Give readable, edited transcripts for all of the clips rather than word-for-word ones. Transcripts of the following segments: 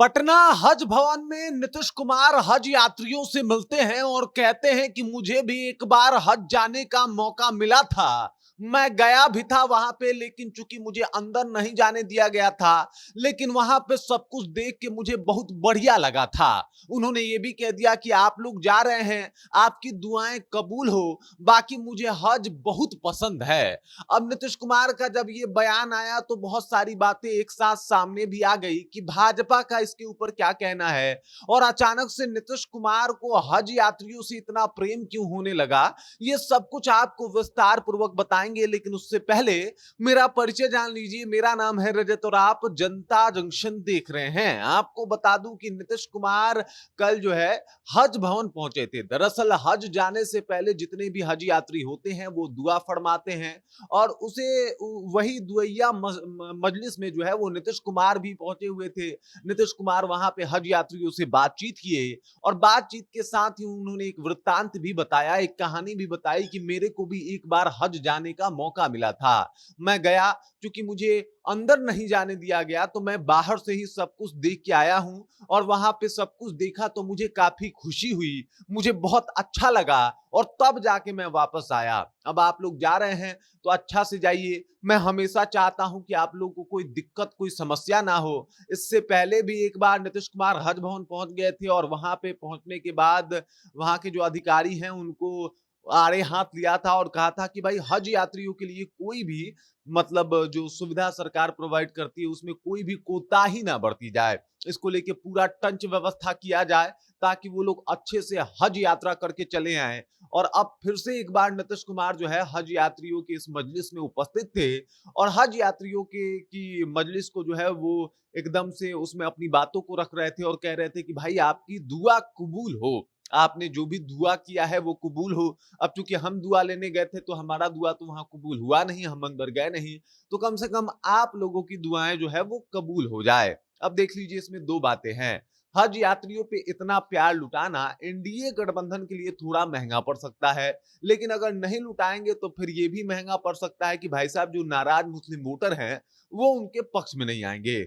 पटना हज भवन में नीतीश कुमार हज यात्रियों से मिलते हैं और कहते हैं कि मुझे भी एक बार हज जाने का मौका मिला था। मैं गया भी था वहां पे, लेकिन चूंकि मुझे अंदर नहीं जाने दिया गया था, लेकिन वहां पे सब कुछ देख के मुझे बहुत बढ़िया लगा था। उन्होंने ये भी कह दिया कि आप लोग जा रहे हैं, आपकी दुआएं कबूल हो, बाकी मुझे हज बहुत पसंद है। अब नीतीश कुमार का जब ये बयान आया तो बहुत सारी बातें एक साथ सामने भी आ गई कि भाजपा का इसके ऊपर क्या कहना है, और अचानक से नीतीश कुमार को हज यात्रियों से इतना प्रेम क्यों होने लगा, ये सब कुछ आपको विस्तार पूर्वक बताएंगे। लेकिन उससे पहले मेरा परिचय जान लीजिए। मेरा नाम है रजत और आप जनता जंक्शन देख रहे हैं। आपको बता दूं कि नीतीश कुमार कल जो है हज भवन पहुंचे थे। दरअसल हज जाने से पहले जितने भी हज यात्री होते हैं वो दुआ फरमाते हैं, और उसे वही दुआया मजलिस में जो है वो नीतीश कुमार भी पहुंचे हुए थे। नीतीश कुमार वहां पे हज यात्रियों से बातचीत किए, और बातचीत के साथ ही उन्होंने एक वृत्तांत भी बताया, एक कहानी भी बताई कि मेरे को भी एक बार हज जाने का मौका मिला था। मैं गया, क्योंकि मुझे अंदर नहीं जाने दिया गया तो मैं बाहर से ही सब कुछ देख के आया हूं, और वहां पे सब कुछ देखा तो मुझे काफी खुशी हुई, मुझे बहुत अच्छा लगा, और तब जाके मैं वापस आया। अब आप लोग जा रहे हैं तो अच्छा से जाइए। मैं हमेशा चाहता हूं कि आप लोगों को कोई दिक्कत, कोई समस्या ना हो। इससे पहले भी एक बार नीतीश कुमार हज भवन पहुंच गए थे, और वहां पे पहुंचने के बाद वहां के जो अधिकारी हैं उनको आड़े हाथ लिया था और कहा था कि भाई हज यात्रियों के लिए कोई भी मतलब जो सुविधा सरकार प्रोवाइड करती है उसमें कोई भी कोताही ना बरती जाए। इसको लेके पूरा टंच व्यवस्था किया जाए ताकि वो लोग अच्छे से हज यात्रा करके चले आए। और अब फिर से एक बार नीतीश कुमार जो है हज यात्रियों के इस मजलिस में उपस्थित थे, और हज यात्रियों के की मजलिस को जो है वो एकदम से उसमें अपनी बातों को रख रहे थे और कह रहे थे कि भाई आपकी दुआ कबूल हो, आपने जो भी दुआ किया है वो कबूल हो। अब चूंकि हम दुआ लेने गए थे तो हमारा दुआ तो वहां कबूल हुआ नहीं, हम अंदर गए नहीं, तो कम से कम आप लोगों की दुआएं जो है वो कबूल हो जाए। अब देख लीजिए, इसमें दो बातें हैं। हज यात्रियों पे इतना प्यार लुटाना एनडीए गठबंधन के लिए थोड़ा महंगा पड़ सकता है, लेकिन अगर नहीं लुटाएंगे तो फिर ये भी महंगा पड़ सकता है कि भाई साहब जो नाराज मुस्लिम वोटर हैं वो उनके पक्ष में नहीं आएंगे।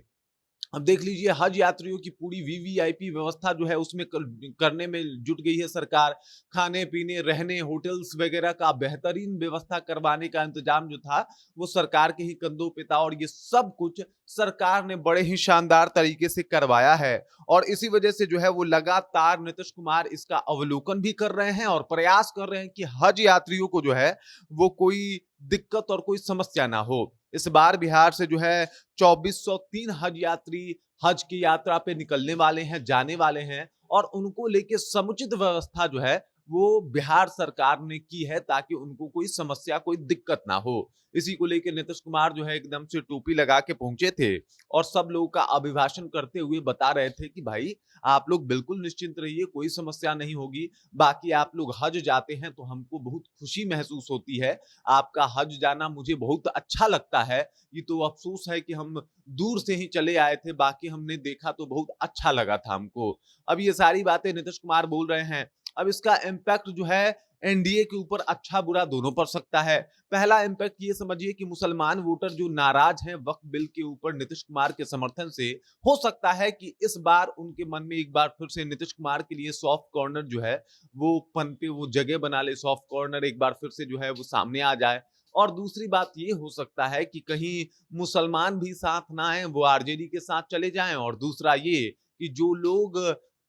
अब देख लीजिए, हज यात्रियों की पूरी वीवीआईपी व्यवस्था जो है उसमें करने में जुट गई है सरकार। खाने पीने, रहने, होटल्स वगैरह का बेहतरीन व्यवस्था करवाने का इंतजाम जो था वो सरकार के ही कंधों पे था, और ये सब कुछ सरकार ने बड़े ही शानदार तरीके से करवाया है। और इसी वजह से जो है वो लगातार नीतीश कुमार इसका अवलोकन भी कर रहे हैं और प्रयास कर रहे हैं कि हज यात्रियों को जो है वो कोई दिक्कत और कोई समस्या ना हो। इस बार बिहार से जो है 2403 हज यात्री हज की यात्रा पे निकलने वाले हैं, जाने वाले हैं, और उनको लेके समुचित व्यवस्था जो है वो बिहार सरकार ने की है ताकि उनको कोई समस्या, कोई दिक्कत ना हो। इसी को लेकर नीतीश कुमार जो है एकदम से टोपी लगा के पहुंचे थे, और सब लोगों का अभिभाषण करते हुए बता रहे थे कि भाई आप लोग बिल्कुल निश्चिंत रहिए, कोई समस्या नहीं होगी। बाकी आप लोग हज जाते हैं तो हमको बहुत खुशी महसूस होती है, आपका हज जाना मुझे बहुत अच्छा लगता है। ये तो अफसोस है कि हम दूर से ही चले आए थे, बाकी हमने देखा तो बहुत अच्छा लगा था हमको। अब ये सारी बातें नीतीश कुमार बोल रहे हैं। अब इसका इम्पैक्ट जो है एनडीए के ऊपर अच्छा बुरा दोनों पड़ सकता है। पहला इम्पैक्ट ये समझिए कि मुसलमान वोटर जो नाराज हैं वक्फ बिल के ऊपर नीतीश कुमार के समर्थन से, हो सकता है कि इस बार उनके मन में एक बार फिर से नीतीश कुमार के लिए सॉफ्ट कॉर्नर जो है वो पनपे, वो जगह बना ले, सॉफ्ट कॉर्नर एक बार फिर से जो है वो सामने आ जाए। और दूसरी बात ये हो सकता है कि कहीं मुसलमान भी साथ ना आए, वो आरजेडी के साथ चले जाएं। और दूसरा ये कि जो लोग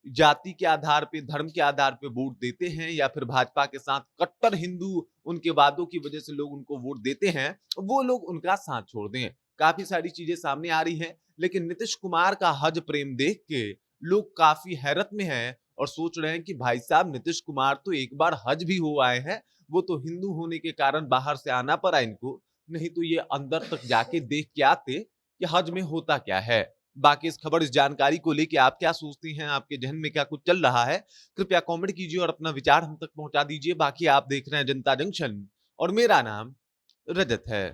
जाति के आधार पे, धर्म के आधार पे वोट देते हैं, या फिर भाजपा के साथ कट्टर हिंदू उनके वादों की वजह से लोग उनको वोट देते हैं, वो लोग उनका साथ छोड़ दें। काफी सारी चीजें सामने आ रही हैं, लेकिन नीतीश कुमार का हज प्रेम देख के लोग काफी हैरत में हैं और सोच रहे हैं कि भाई साहब नीतीश कुमार तो एक बार हज भी हो आए हैं, वो तो हिंदू होने के कारण बाहर से आना पड़ा इनको, नहीं तो ये अंदर तक जाके देख के आते कि हज में होता क्या है। बाकी इस खबर, इस जानकारी को लेके आप क्या सोचती हैं, आपके जहन में क्या कुछ चल रहा है, कृपया कमेंट कीजिए और अपना विचार हम तक पहुंचा दीजिए। बाकी आप देख रहे हैं जनता जंक्शन, और मेरा नाम रजत है।